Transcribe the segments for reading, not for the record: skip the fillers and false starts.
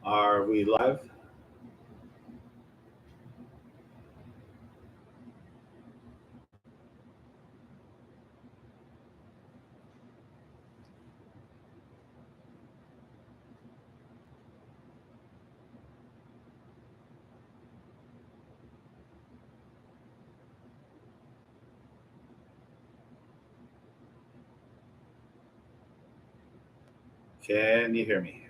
Are we live? Can you hear me?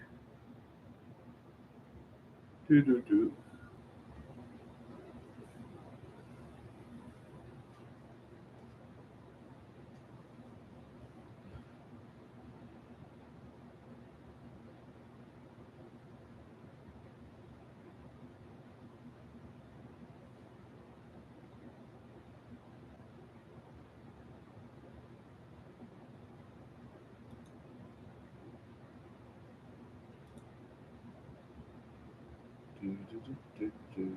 Do, do, do. Do, do, do, do, do.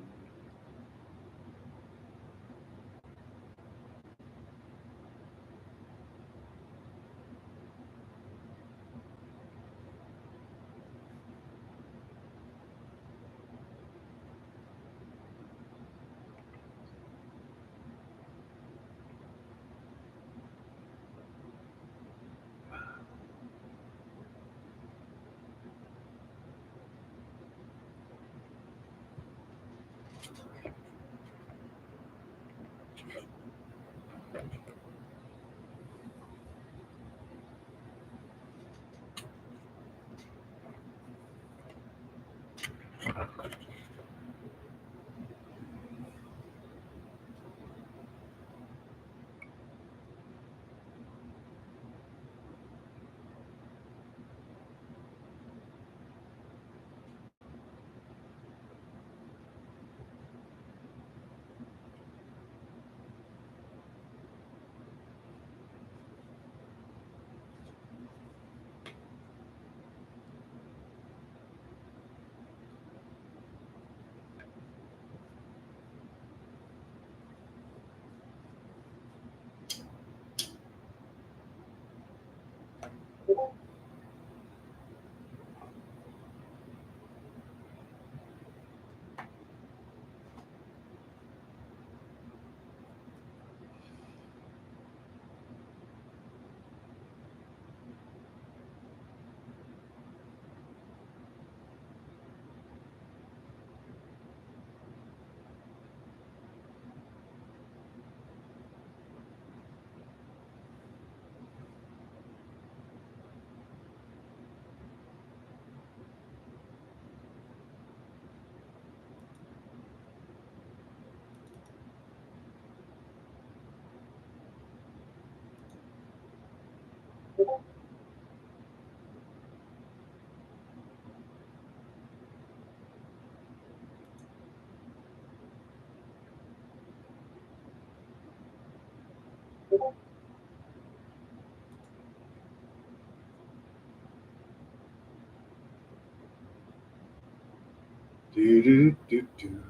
Do, do, do, do.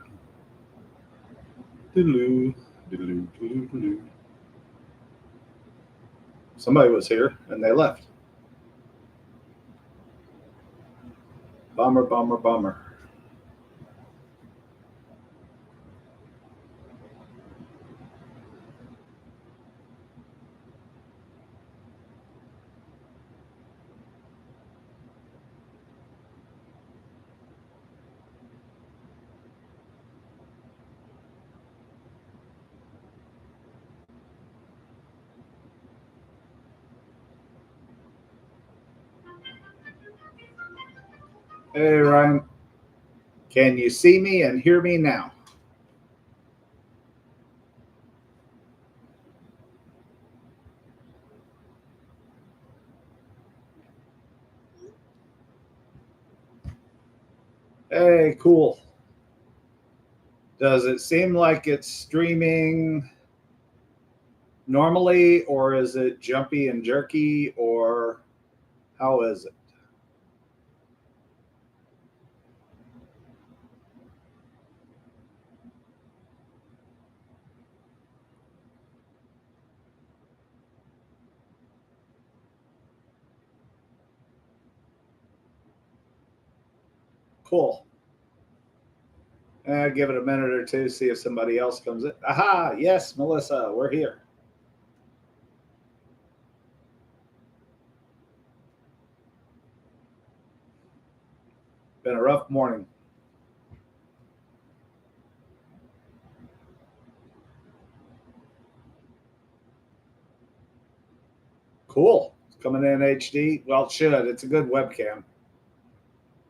Doodaloo, doodaloo, doodaloo, doodaloo. Somebody was here and they left. Bummer, bummer, bummer. Hey, Ryan. Can you see me and hear me now? Hey, cool. Does it seem like it's streaming normally, or is it jumpy and jerky, or how is it? Cool. Give it a minute or two, see if somebody else comes in. Aha! Yes, Melissa, we're here. Been a rough morning. Cool. It's coming in HD. Well, it should. It's a good webcam.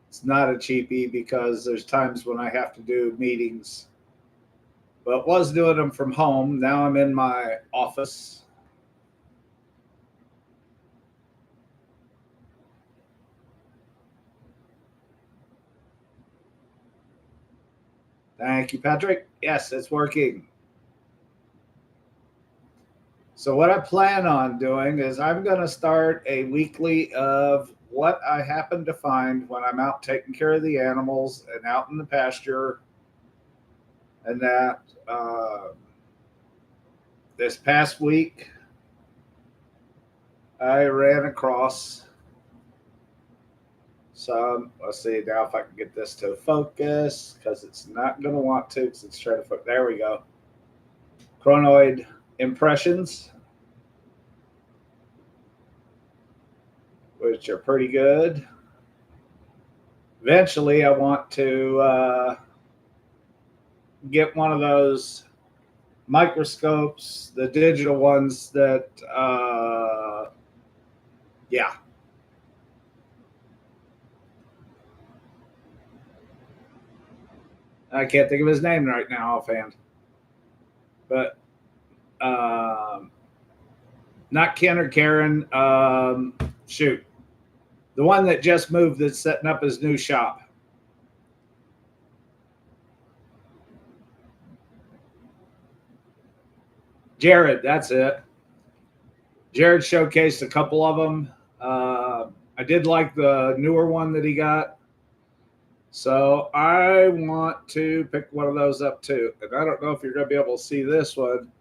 It's not a cheapie because there's times when I have to do meetings. But was doing them from home. Now I'm in my office. Thank you, Patrick. Yes, it's working. So what I plan on doing is I'm going to start a weekly of what I happen to find when I'm out taking care of the animals and out in the pasture. And that this past week, I ran across some. Let's see now if I can get this to focus because it's not going to want to because it's trying to focus. There we go. Chronoid impressions, which are pretty good. Eventually, I want to get one of those microscopes, the digital ones that, yeah. I can't think of his name right now offhand. But not Ken or Karen. Shoot. The one that just moved that's setting up his new shop. Jared, that's it. Jared showcased a couple of them. I did like the newer one that he got. So I want to pick one of those up too. And I don't know if you're going to be able to see this one,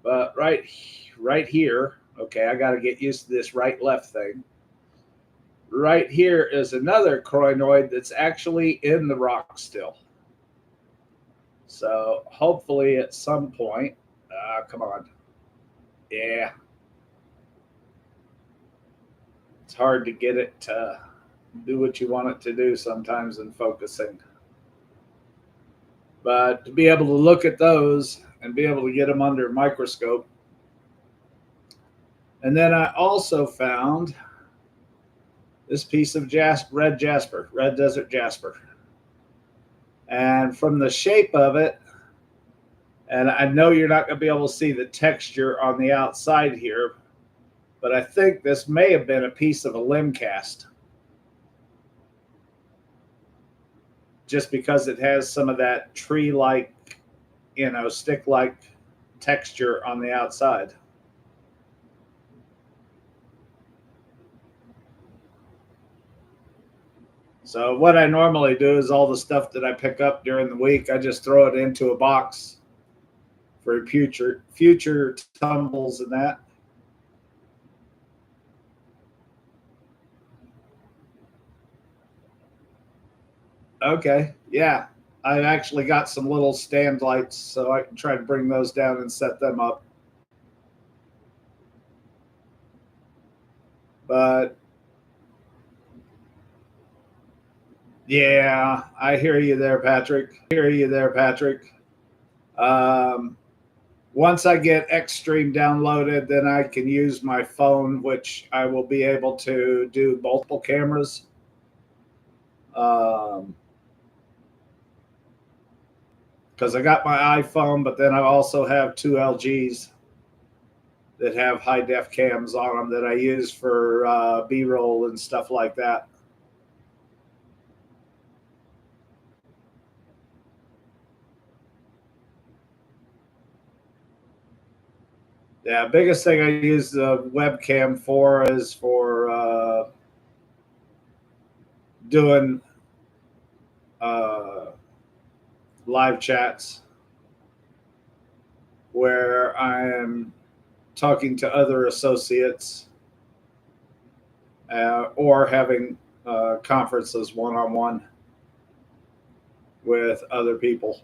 but right here, okay, I got to get used to this right left thing. Right here is another chronoid that's actually in the rock still. So hopefully at some point, come on. Yeah. It's hard to get it to do what you want it to do sometimes in focusing. But to be able to look at those and be able to get them under a microscope. And then I also found this piece of red desert jasper. And from the shape of it, and I know you're not going to be able to see the texture on the outside here, but I think this may have been a piece of a limb cast. Just because it has some of that tree-like, stick-like texture on the outside. So what I normally do is all the stuff that I pick up during the week, I just throw it into a box for future tumbles and that. Okay, yeah. I've actually got some little stand lights, so I can try to bring those down and set them up. But yeah, I hear you there, Patrick. Once I get Xstream downloaded, then I can use my phone, which I will be able to do multiple cameras. Because I got my iPhone, but then I also have two LGs that have high def cams on them that I use for B-roll and stuff like that. Yeah, biggest thing I use the webcam for is for doing live chats where I am talking to other associates or having conferences one-on-one. with other people.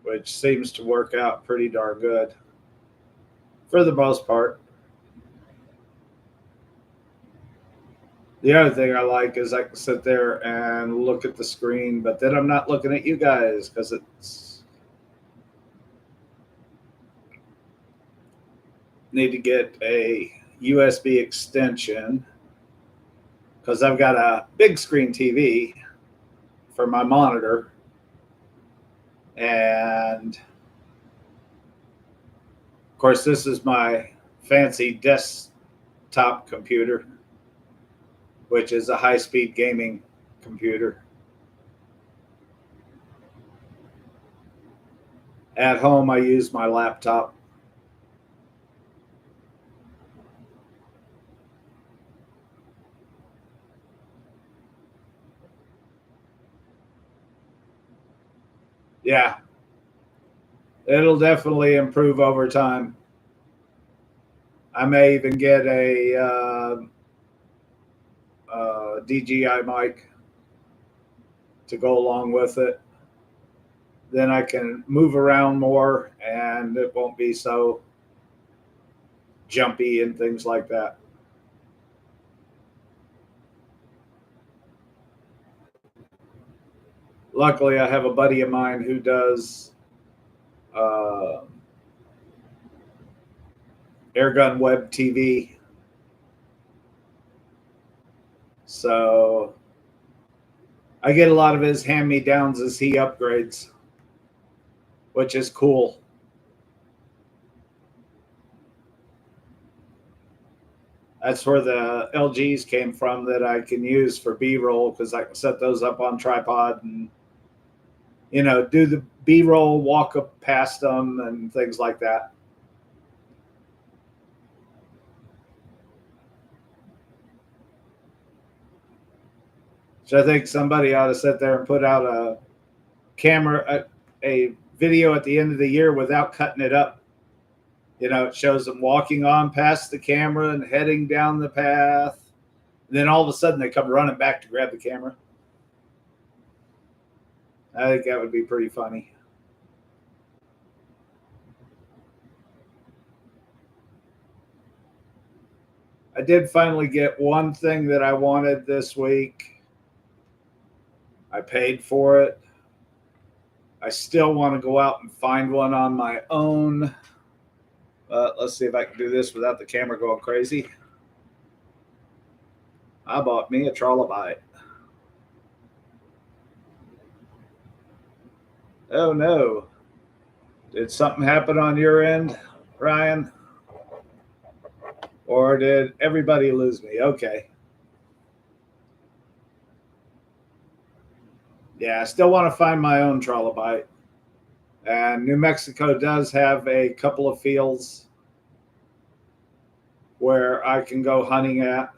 Which seems to work out pretty darn good for the most part. The other thing I like is I can sit there and look at the screen, but then I'm not looking at you guys because it's need to get a USB extension because I've got a big screen TV for my monitor, and of course this is my fancy desktop computer, which is a high-speed gaming computer. At home, I use my laptop. Yeah, it'll definitely improve over time. I may even get a DJI mic to go along with it. Then I can move around more and it won't be so jumpy and things like that. Luckily, I have a buddy of mine who does airgun web TV. So I get a lot of his hand-me-downs as he upgrades, which is cool. That's where the LGs came from that I can use for B-roll because I can set those up on tripod and, you know, do the B-roll, walk up past them and things like that. So I think somebody ought to sit there and put out a camera, a video at the end of the year without cutting it up. You know, it shows them walking on past the camera and heading down the path. And then all of a sudden they come running back to grab the camera. I think that would be pretty funny. I did finally get one thing that I wanted this week. I paid for it. I still want to go out and find one on my own. Let's see if I can do this without the camera going crazy. I bought me a trilobite. Oh no. Did something happen on your end, Ryan? Or did everybody lose me? Okay. Yeah, I still want to find my own trilobite. And New Mexico does have a couple of fields where I can go hunting at.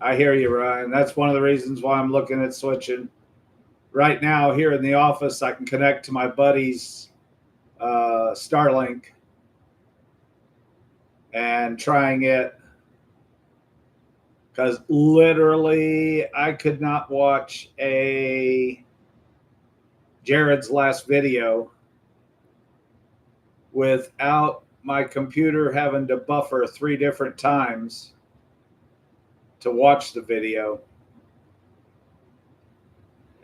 I hear you, Ryan. That's one of the reasons why I'm looking at switching. Right now, here in the office, I can connect to my buddy's Starlink and trying it because literally I could not watch Jared's last video without my computer having to buffer 3 different times to watch the video.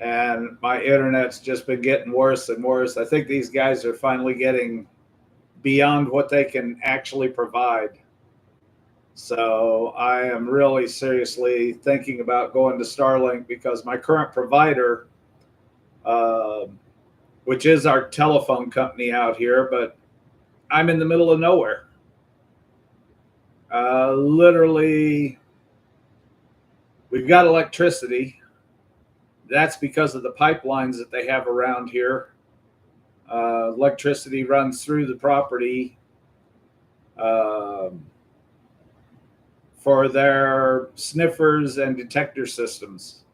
And my internet's just been getting worse and worse. I think these guys are finally getting beyond what they can actually provide. So I am really seriously thinking about going to Starlink because my current provider, which is our telephone company out here, but I'm in the middle of nowhere. Literally, we've got electricity. That's because of the pipelines that they have around here. Electricity runs through the property for their sniffers and detector systems.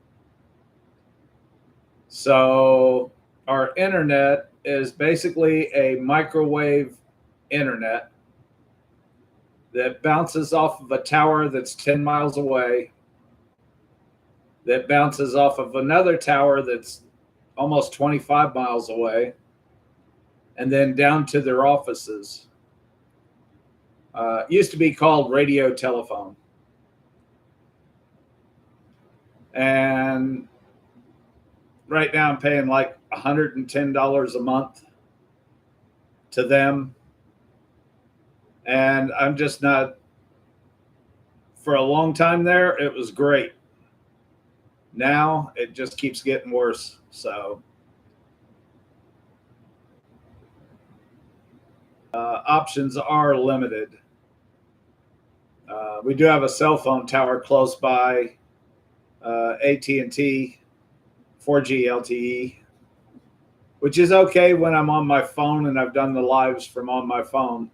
So our internet is basically a microwave internet that bounces off of a tower that's 10 miles away, that bounces off of another tower that's almost 25 miles away, and then down to their offices. Used to be called radio telephone. And right now I'm paying like $110 a month to them. And I'm just not, for a long time there, it was great. Now it just keeps getting worse. So options are limited. We do have a cell phone tower close by, AT&T 4G LTE, which is okay when I'm on my phone and I've done the lives from on my phone.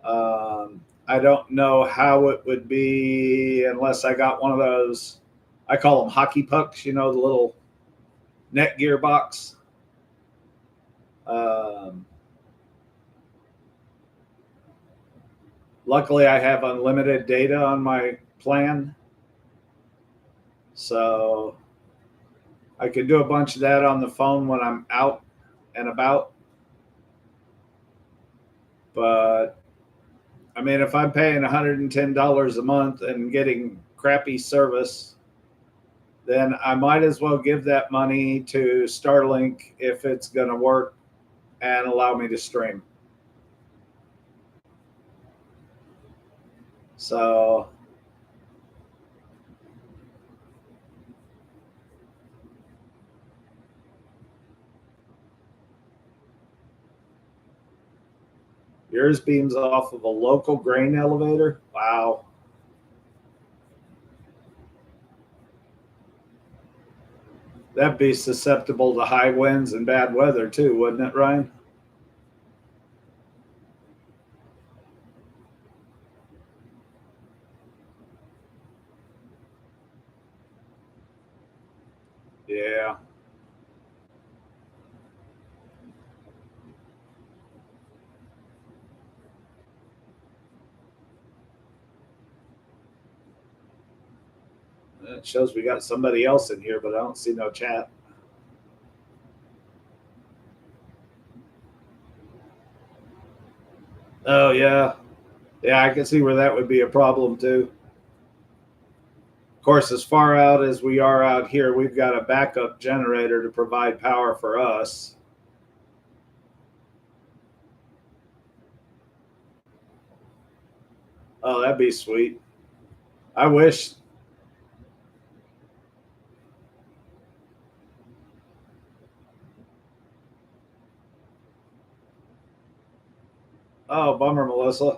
I don't know how it would be unless I got one of those, I call them hockey pucks, you know, the little net gear box. Luckily, I have unlimited data on my plan. So I could do a bunch of that on the phone when I'm out and about. But I mean, if I'm paying $110 a month and getting crappy service, then I might as well give that money to Starlink if it's going to work and allow me to stream. So yours beams off of a local grain elevator? Wow. That'd be susceptible to high winds and bad weather too, wouldn't it, Ryan? Yeah. It shows we got somebody else in here, but I don't see no chat. Oh, yeah. Yeah, I can see where that would be a problem too. Of course, as far out as we are out here, we've got a backup generator to provide power for us. Oh, that'd be sweet. I wish. Oh, bummer, Melissa.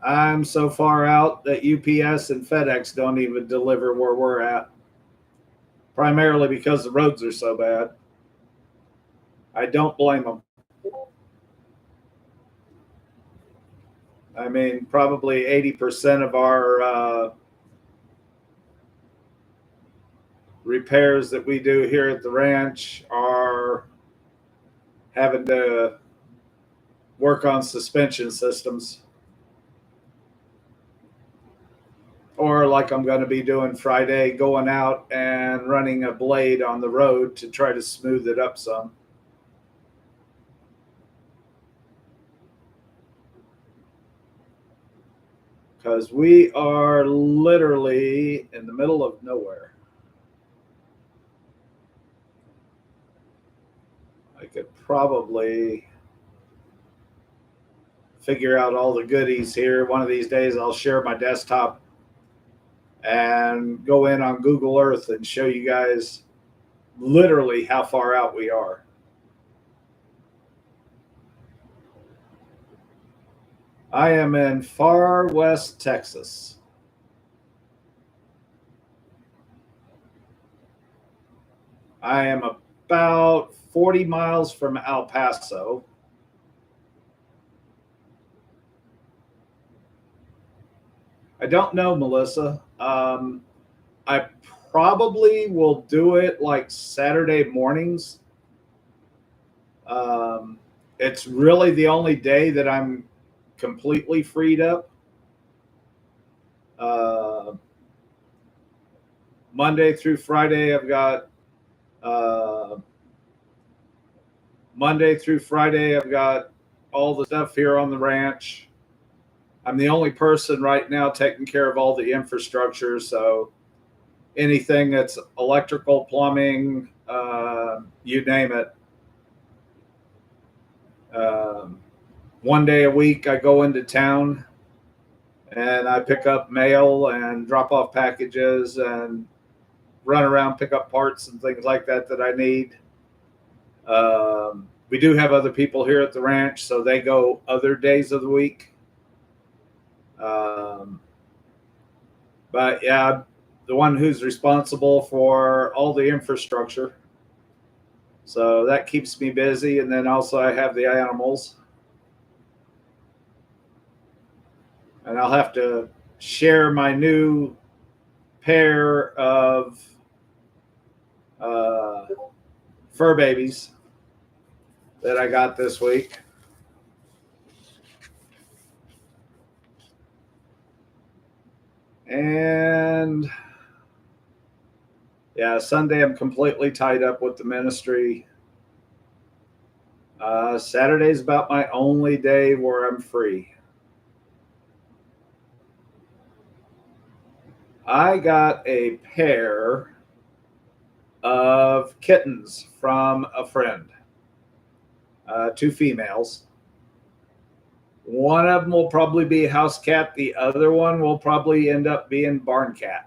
I'm so far out that UPS and FedEx don't even deliver where we're at, primarily because the roads are so bad. I don't blame them. I mean, probably 80% of our repairs that we do here at the ranch are having to work on suspension systems. Or like I'm going to be doing Friday, going out and running a blade on the road to try to smooth it up some. Because we are literally in the middle of nowhere. I could probably figure out all the goodies here. One of these days, I'll share my desktop and go in on Google Earth and show you guys literally how far out we are. I am in far west Texas. I am about 40 miles from El Paso. I don't know, Melissa. I probably will do it like Saturday mornings Um, it's really the only day that I'm completely freed up. Uh, Monday through Friday, I've got uh, Monday through Friday, I've got all the stuff here on the ranch. I'm the only person right now taking care of all the infrastructure. So anything that's electrical, plumbing, you name it. Um, one day a week, I go into town and I pick up mail and drop off packages and run around, pick up parts and things like that that I need. We do have other people here at the ranch, so they go other days of the week. Um, but yeah, the one who's responsible for all the infrastructure. So that keeps me busy. And then also I have the animals. And I'll have to share my new pair of uh, fur babies that I got this week. And yeah, Sunday I'm completely tied up with the ministry. Saturday's about my only day where I'm free. I got a pair of kittens from a friend, two females. One of them will probably be house cat. The other one will probably end up being barn cat.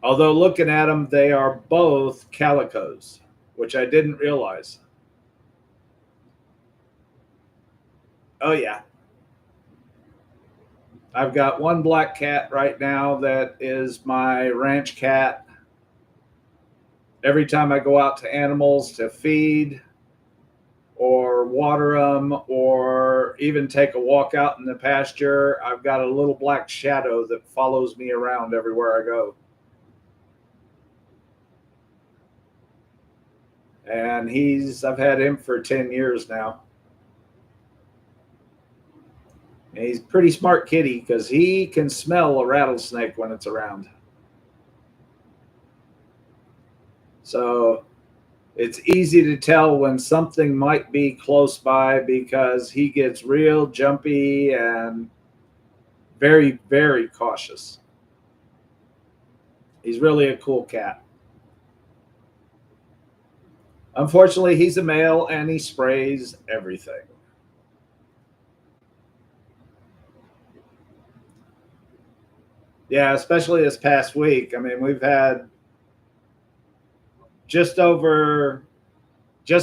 Although looking at them, they are both calicos, which I didn't realize. Oh, yeah. I've got one black cat right now that is my ranch cat. Every time I go out to animals to feed or water them or even take a walk out in the pasture, I've got a little black shadow that follows me around everywhere I go. And I've had him for 10 years now. And he's a pretty smart kitty because he can smell a rattlesnake when it's around. So it's easy to tell when something might be close by because he gets real jumpy and very, very cautious. He's really a cool cat. Unfortunately, he's a male and he sprays everything. Yeah, especially this past week. I mean, we've had just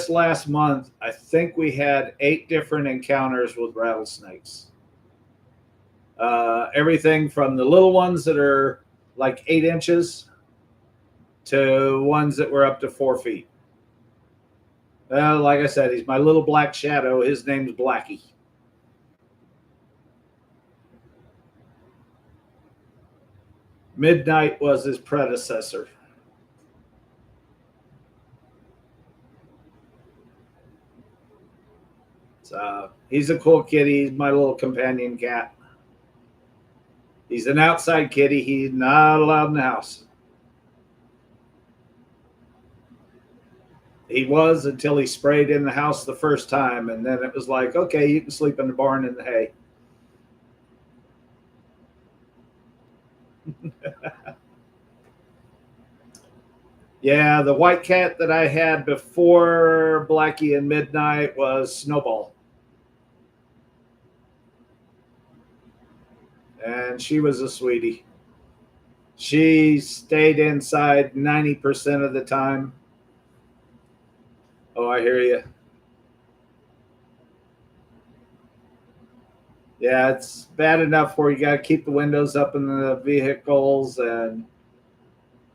last month, I think we had 8 different encounters with rattlesnakes. Everything from the little ones that are like 8 inches to ones that were up to 4 feet. Like I said, he's my little black shadow. His name's Blackie. Midnight was his predecessor. So he's a cool kitty. He's my little companion cat. He's an outside kitty. He's not allowed in the house. He was until he sprayed in the house the first time, and then it was like, okay, you can sleep in the barn in the hay. Yeah, the white cat that I had before Blackie and Midnight was Snowball. And she was a sweetie. She stayed inside 90% of the time. Oh, I hear you. Yeah, it's bad enough where you got to keep the windows up in the vehicles. And,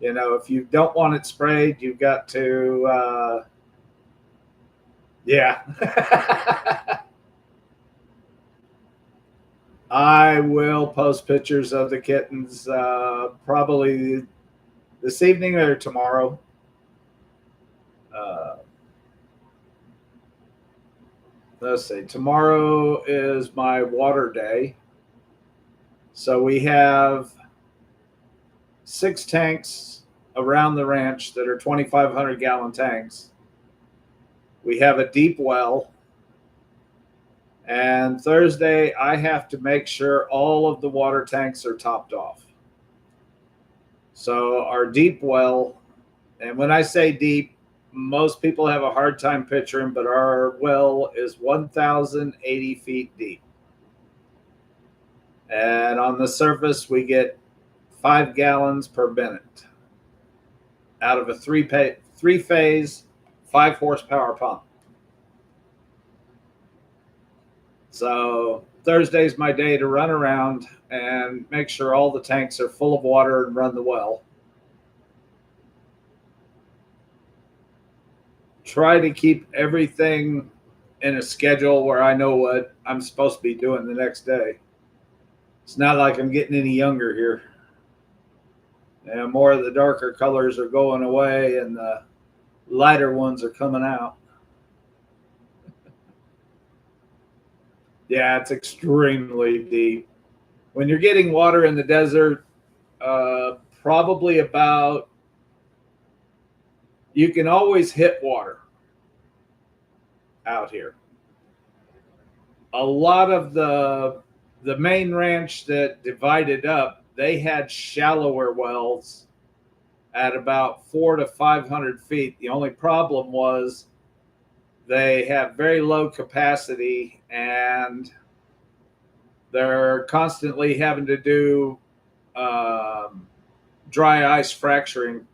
if you don't want it sprayed, you've got to, yeah. I will post pictures of the kittens probably this evening or tomorrow. Uh, let's see. Tomorrow is my water day. So we have 6 tanks around the ranch that are 2,500-gallon tanks. We have a deep well. And Thursday, I have to make sure all of the water tanks are topped off. So our deep well, and when I say deep, most people have a hard time picturing, but our well is 1,080 feet deep. And on the surface, we get 5 gallons per minute out of a three-phase, 5 horsepower pump. So Thursday's my day to run around and make sure all the tanks are full of water and run the well. Try to keep everything in a schedule where I know what I'm supposed to be doing the next day. It's not like I'm getting any younger here. And more of the darker colors are going away and the lighter ones are coming out. Yeah, it's extremely deep. When you're getting water in the desert, probably about, you can always hit water out here. A lot of the main ranch that divided up, they had shallower wells at about 400 to 500 feet. The only problem was they have very low capacity and they're constantly having to do dry ice fracturing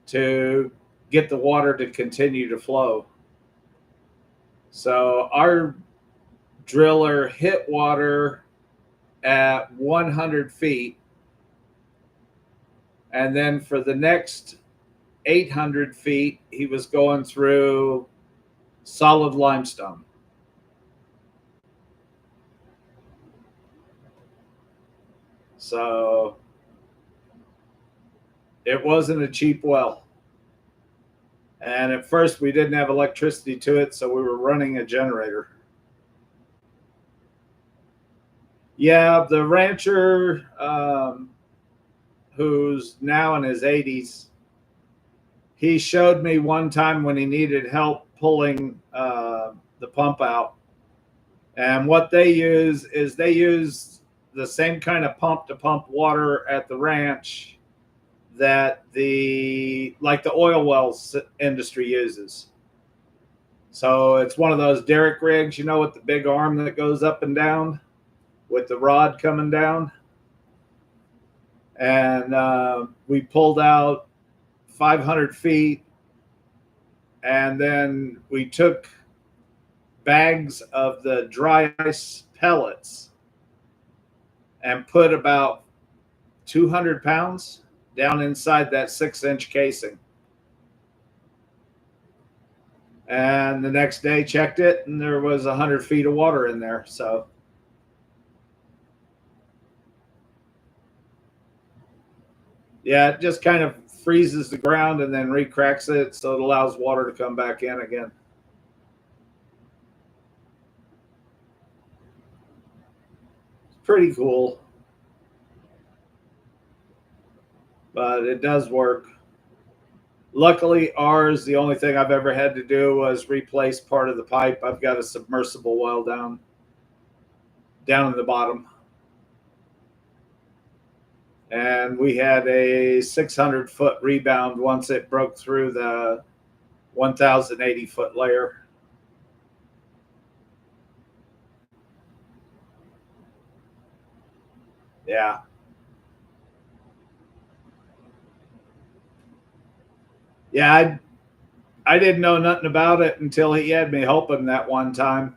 to get the water to continue to flow. So our driller hit water at 100 feet. And then for the next 800 feet, he was going through solid limestone. So it wasn't a cheap well. And at first we didn't have electricity to it, so we were running a generator. Yeah, the rancher who's now in his 80s, he showed me one time when he needed help pulling the pump out. And what they use is they use the same kind of pump to pump water at the ranch that the oil wells industry uses. So it's one of those derrick rigs, with the big arm that goes up and down with the rod coming down. And we pulled out 500 feet, and then we took bags of the dry ice pellets and put about 200 pounds down inside that 6-inch casing. And the next day checked it, and there was 100 feet of water in there. So yeah, it just kind of freezes the ground and then recracks it, so it allows water to come back in again. It's pretty cool, but it does work. Luckily, ours, the only thing I've ever had to do was replace part of the pipe. I've got a submersible well down in the bottom. And we had a 600-foot rebound once it broke through the 1,080-foot layer. Yeah. Yeah, I didn't know nothing about it until he had me helping that one time.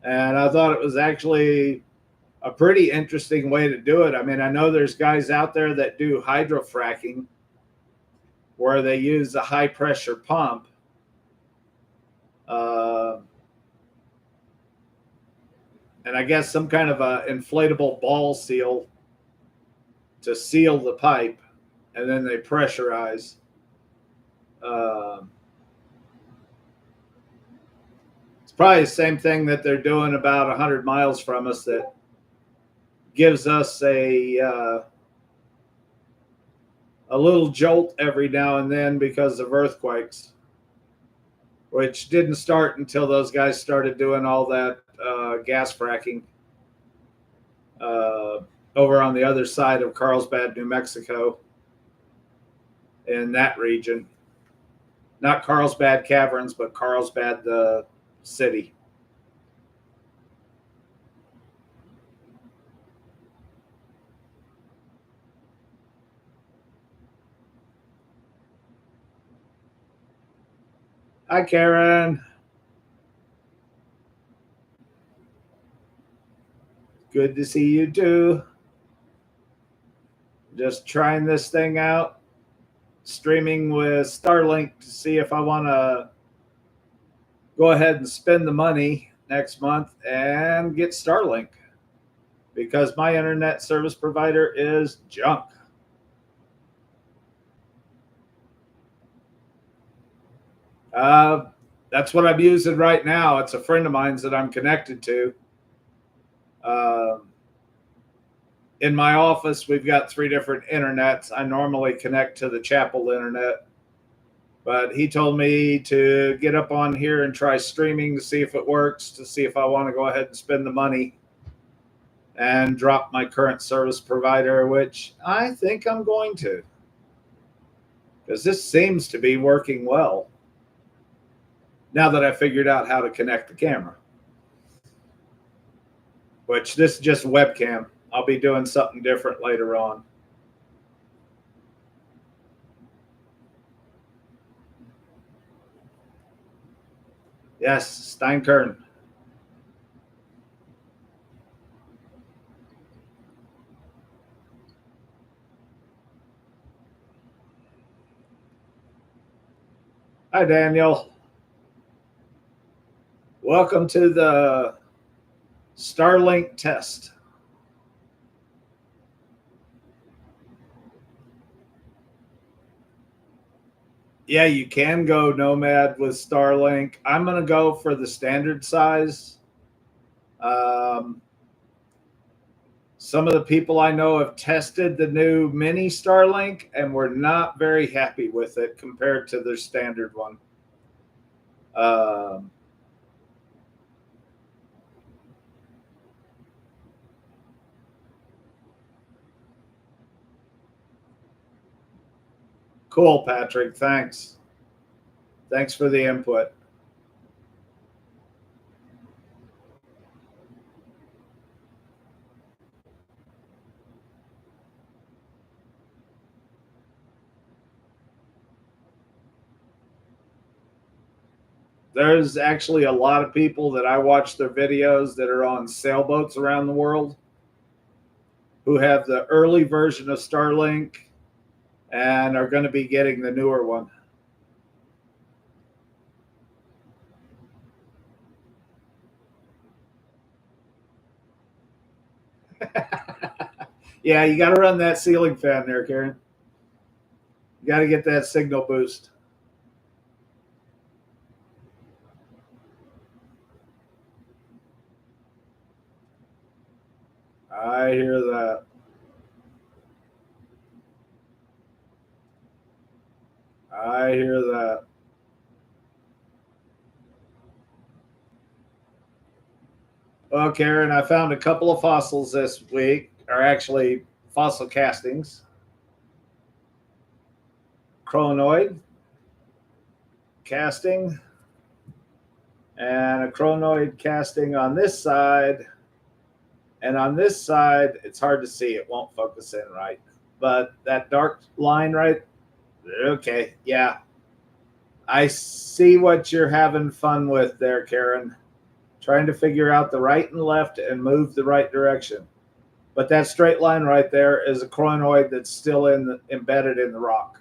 And I thought it was actually a pretty interesting way to do it. I mean, I know there's guys out there that do hydrofracking where they use a high pressure pump. And I guess some kind of a inflatable ball seal to seal the pipe, and then they pressurize. It's probably the same thing that they're doing about 100 miles from us that gives us a little jolt every now and then because of earthquakes, which didn't start until those guys started doing all that gas fracking over on the other side of Carlsbad, New Mexico, in that region. Not Carlsbad Caverns, but Carlsbad, the city. Hi, Karen. Good to see you too. Just trying this thing out, streaming with Starlink to see if I want to go ahead and spend the money next month and get Starlink because my internet service provider is junk. That's what I'm using right now. It's a friend of mine's that I'm connected to. In my office, we've got 3 different internets. I normally connect to the chapel internet, but he told me to get up on here and try streaming to see if it works, to see if I want to go ahead and spend the money and drop my current service provider, which I think I'm going to, because this seems to be working well now that I figured out how to connect the camera, which this is just webcam. I'll be doing something different later on. Yes, Steinkern. Hi, Daniel. Welcome to the Starlink test. Yeah, you can go Nomad with Starlink. I'm going to go for the standard size. Some of the people I know have tested the new mini Starlink and were not very happy with it compared to their standard one. Cool, Patrick. Thanks. Thanks for the input. There's actually a lot of people that I watch their videos that are on sailboats around the world who have the early version of Starlink and are going to be getting the newer one. Yeah, you got to run that ceiling fan there, Karen. You got to get that signal boost. I hear that. I hear that. Well, Karen, I found a couple of fossils this week, or actually fossil castings. Chronoid casting and a chronoid casting on this side. And on this side, it's hard to see. It won't focus in right. But that dark line right, okay, yeah. I see what you're having fun with there, Karen. Trying to figure out the right and left and move the right direction. But that straight line right there is a chronoid that's still embedded in the rock.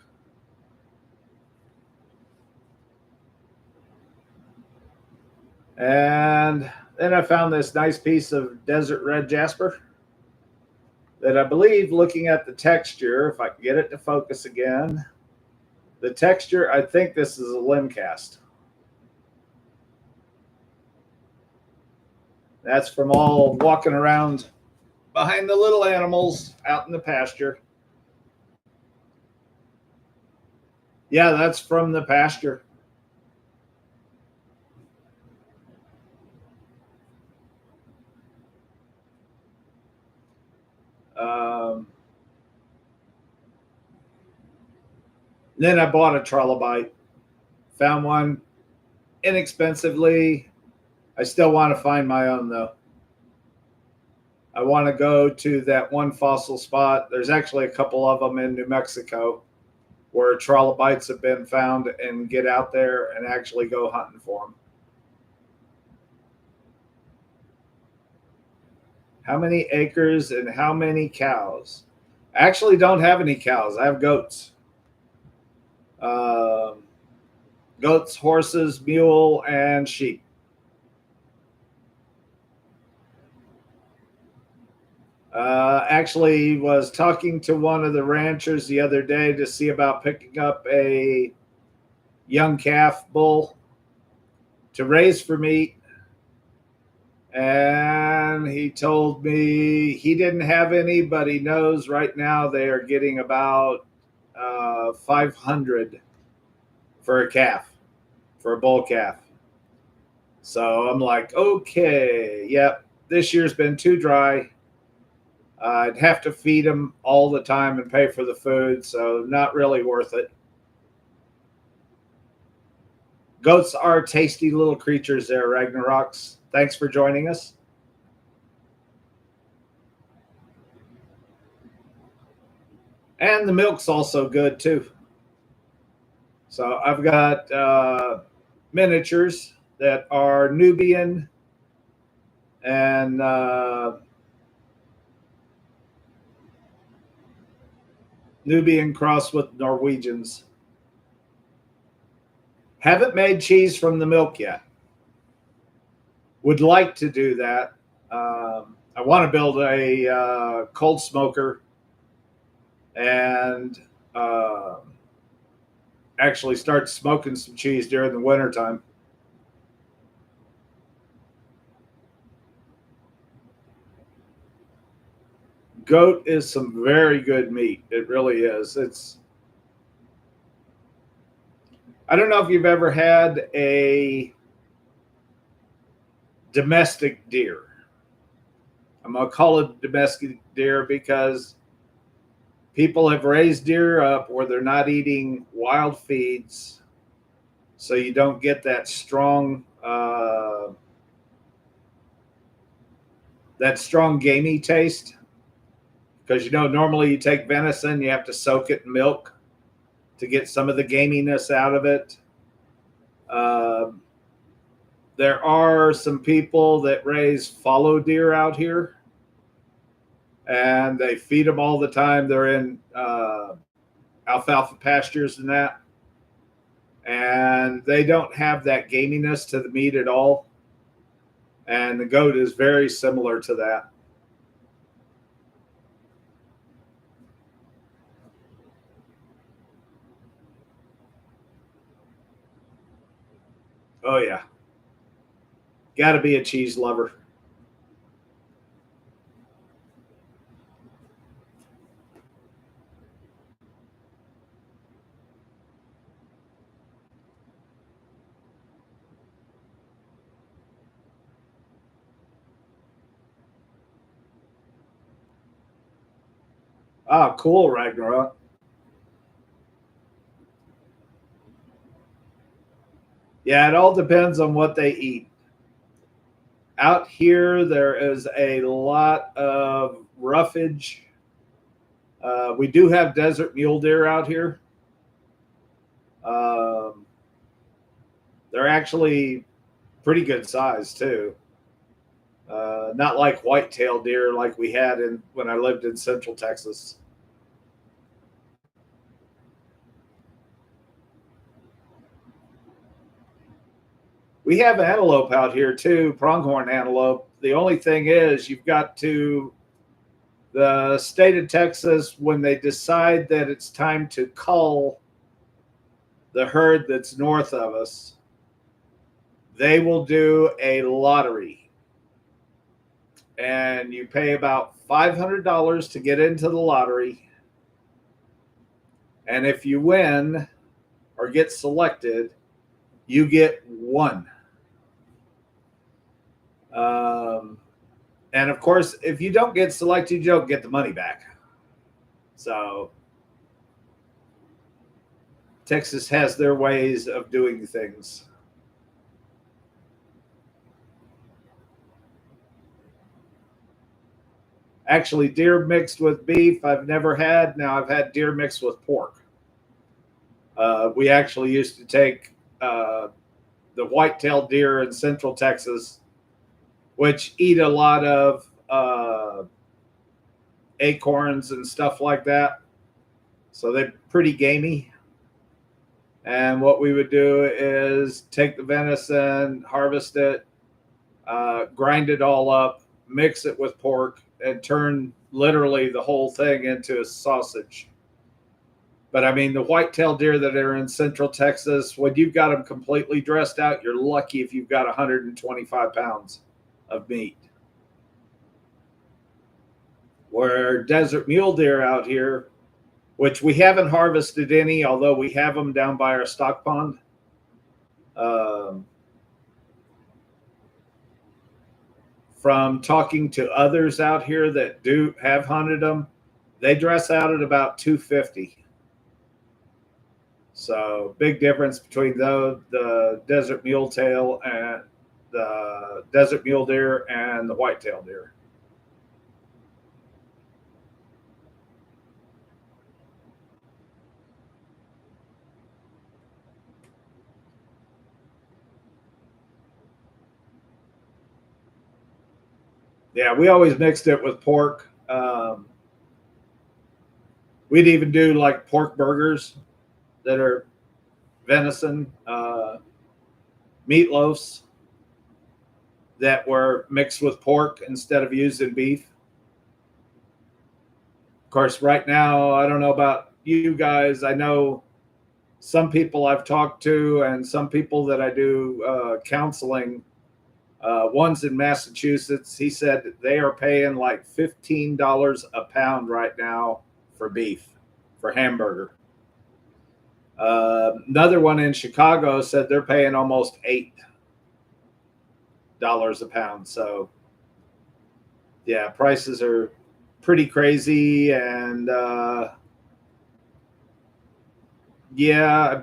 And then I found this nice piece of desert red jasper that I believe, looking at the texture, if I can get it to focus again, The texture, I think this is a limb cast. That's from all walking around behind the little animals out in the pasture. Yeah, that's from the pasture. Then I bought a trilobite. Found one inexpensively. I still want to find my own, though. I want to go to that one fossil spot. There's actually a couple of them in New Mexico where trilobites have been found, and get out there and actually go hunting for them. How many acres and how many cows? I actually don't have any cows. I have goats. Goats, horses, mule, and sheep. Actually was talking to one of the ranchers the other day to see about picking up a young calf bull to raise for meat. And he told me he didn't have any, but he knows right now they are getting about 500 for a calf, for a bull calf. So I'm like, okay, yep, this year's been too dry. I'd have to feed them all the time and pay for the food, so not really worth it. Goats are tasty little creatures there, Ragnaroks. Thanks for joining us. And the milk's also good, too. So I've got miniatures that are Nubian and Nubian crossed with Norwegians. Haven't made cheese from the milk yet. Would like to do that. I want to build a cold smoker and actually start smoking some cheese during the wintertime. Goat is some very good meat. It really is. I don't know if you've ever had a domestic deer. I'm going to call it domestic deer because people have raised deer up where they're not eating wild feeds, so you don't get that strong gamey taste. Because normally you take venison, you have to soak it in milk to get some of the gaminess out of it. There are some people that raise fallow deer out here, and they feed them all the time. They're in alfalfa pastures and that, and they don't have that gaminess to the meat at all. And the goat is very similar to that. Oh, yeah. Got to be a cheese lover. Ah, cool, Ragnarok. Yeah, it all depends on what they eat. Out here, there is a lot of roughage. We do have desert mule deer out here. They're actually pretty good size, too. Not like white-tailed deer like we had when I lived in Central Texas. We have antelope out here too, pronghorn antelope. The only thing is the state of Texas, when they decide that it's time to cull the herd that's north of us, they will do a lottery. And you pay about $500 to get into the lottery. And if you win or get selected, you get one. And of course, if you don't get selected, you don't get the money back. So Texas has their ways of doing things. Actually, deer mixed with beef, I've never had. Now I've had deer mixed with pork. We actually used to take the white-tailed deer in central Texas, which eat a lot of acorns and stuff like that. So they're pretty gamey. And what we would do is take the venison, harvest it, grind it all up, mix it with pork, and turn literally the whole thing into a sausage. But I mean, the white-tailed deer that are in central Texas, when you've got them completely dressed out, you're lucky if you've got 125 pounds of meat. Where desert mule deer out here, which we haven't harvested any, although we have them down by our stock pond. From talking to others out here that do have hunted them, they dress out at about 250. So big difference between the desert mule tail and the desert mule deer and the white-tailed deer. Yeah, we always mixed it with pork. We'd even do like pork burgers that are venison, meatloafs that were mixed with pork instead of using beef. Of course, right now, I don't know about you guys. I know some people I've talked to and some people that I do counseling. One's in Massachusetts. He said they are paying like $15 a pound right now for beef, for hamburger. Another one in Chicago said they're paying almost $8 a pound. So, yeah, prices are pretty crazy. And yeah,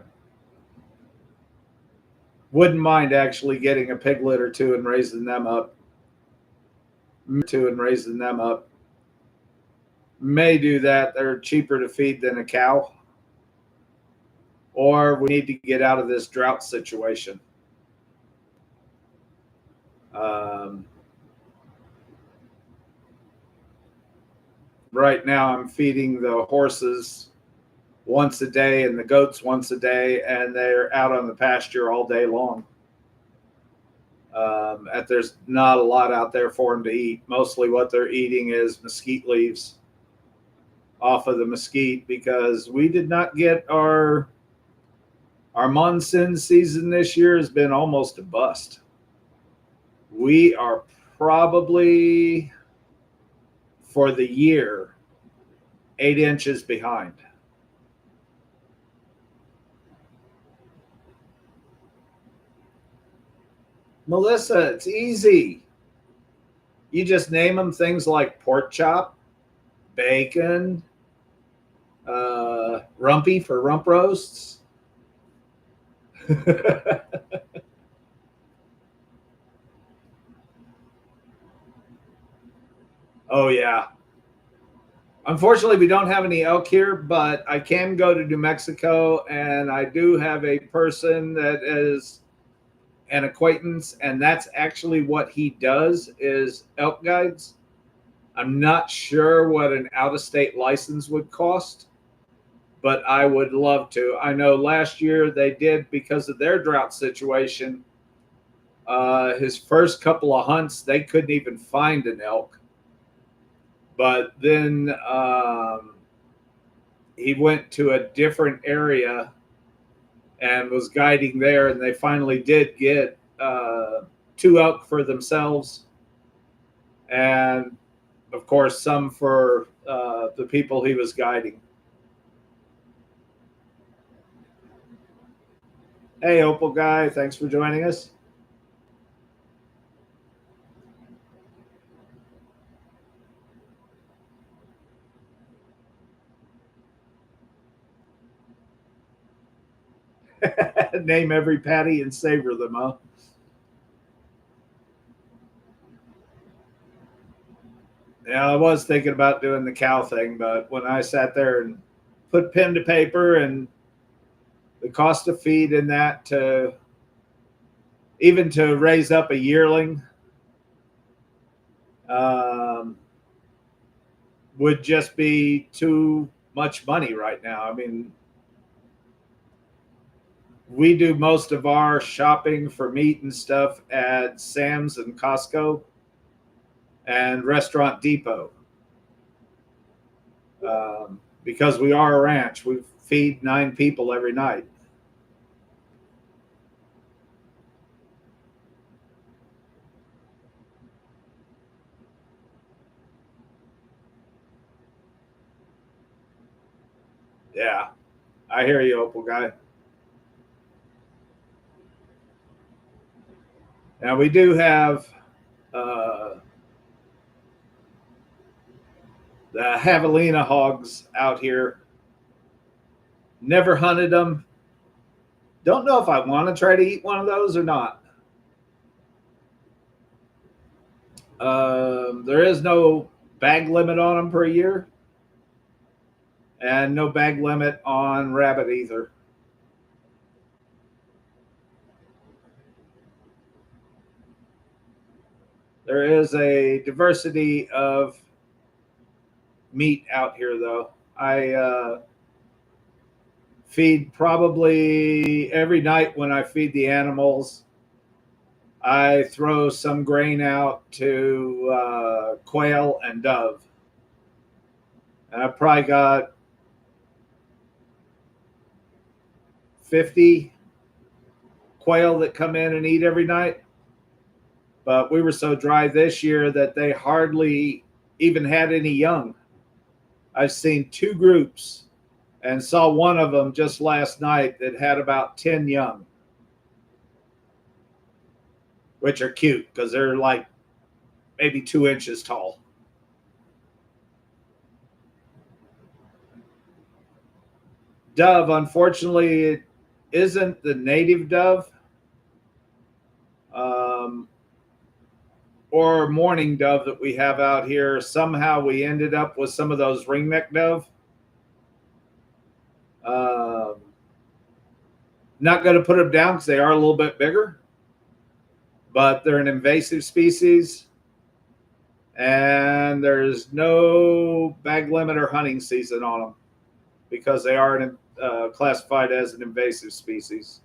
wouldn't mind actually getting a piglet or two and raising them up. May do that. They're cheaper to feed than a cow. Or we need to get out of this drought situation. Right now, I'm feeding the horses once a day and the goats once a day, and they're out on the pasture all day long. There's not a lot out there for them to eat. Mostly what they're eating is mesquite leaves off of the mesquite, because we did not get our monsoon season this year has been almost a bust. We are probably, for the year, 8 inches behind. Melissa, it's easy. You just name them things like pork chop, bacon, rumpy for rump roasts. Oh, yeah. Unfortunately, we don't have any elk here, but I can go to New Mexico, and I do have a person that is an acquaintance, and that's actually what he does, is elk guides. I'm not sure what an out-of-state license would cost, but I would love to. I know last year they did, because of their drought situation, his first couple of hunts, they couldn't even find an elk. But then he went to a different area and was guiding there, and they finally did get 2 elk for themselves, and of course some for the people he was guiding. Hey, Opal Guy, thanks for joining us. Name every patty and savor them, huh? Yeah, I was thinking about doing the cow thing, but when I sat there and put pen to paper and the cost of feed in that to even to raise up a yearling um, would just be too much money right now. I mean, we do most of our shopping for meat and stuff at Sam's and Costco and Restaurant Depot because we are a ranch. We feed 9 people every night. Yeah, I hear you, Opal Guy. Now we do have uh, the javelina hogs out here. Never hunted them. Don't know if I want to try to eat one of those or not. There is no bag limit on them per year, and no bag limit on rabbit either. There is a diversity of meat out here, though. I feed probably every night when I feed the animals. I throw some grain out to quail and dove. And I probably got 50 quail that come in and eat every night. But we were so dry this year that they hardly even had any young. I've seen 2 groups and saw one of them just last night that had about 10 young, which are cute because they're like maybe 2 inches tall. Dove, unfortunately, it isn't the native dove um, or mourning dove that we have out here. Somehow we ended up with some of those ringneck dove. Um, Not going to put them down because they are a little bit bigger, but they're an invasive species, and there's no bag limit or hunting season on them because they are classified as an invasive species.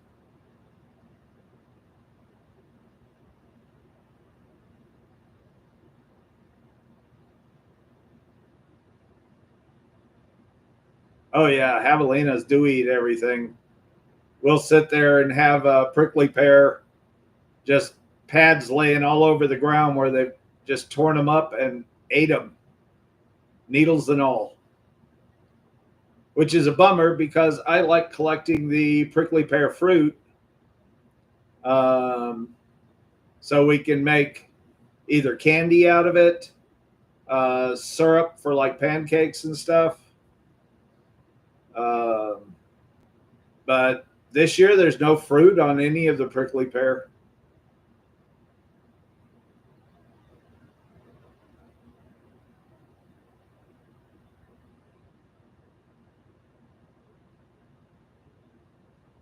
Oh yeah, javelinas do eat everything. We'll sit there and have a prickly pear, just pads laying all over the ground where they've just torn them up and ate them, needles and all, which is a bummer because I like collecting the prickly pear fruit, um, so we can make either candy out of it, syrup for like pancakes and stuff. Um, but this year there's no fruit on any of the prickly pear.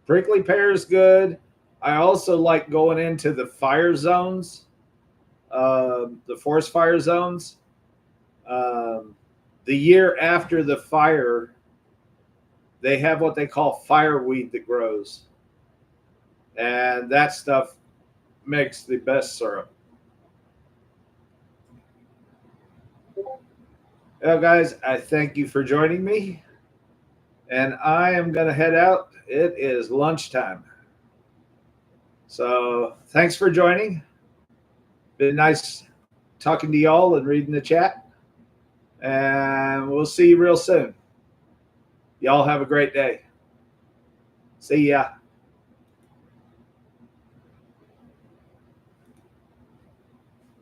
Prickly pear is good. I also like going into the fire zones, the forest fire zones. Um, the year after the fire, they have what they call fireweed that grows, and that stuff makes the best syrup. Well, guys, I thank you for joining me, and I am going to head out. It is lunchtime. So thanks for joining. Been nice talking to y'all and reading the chat. And we'll see you real soon. Y'all have a great day. See ya.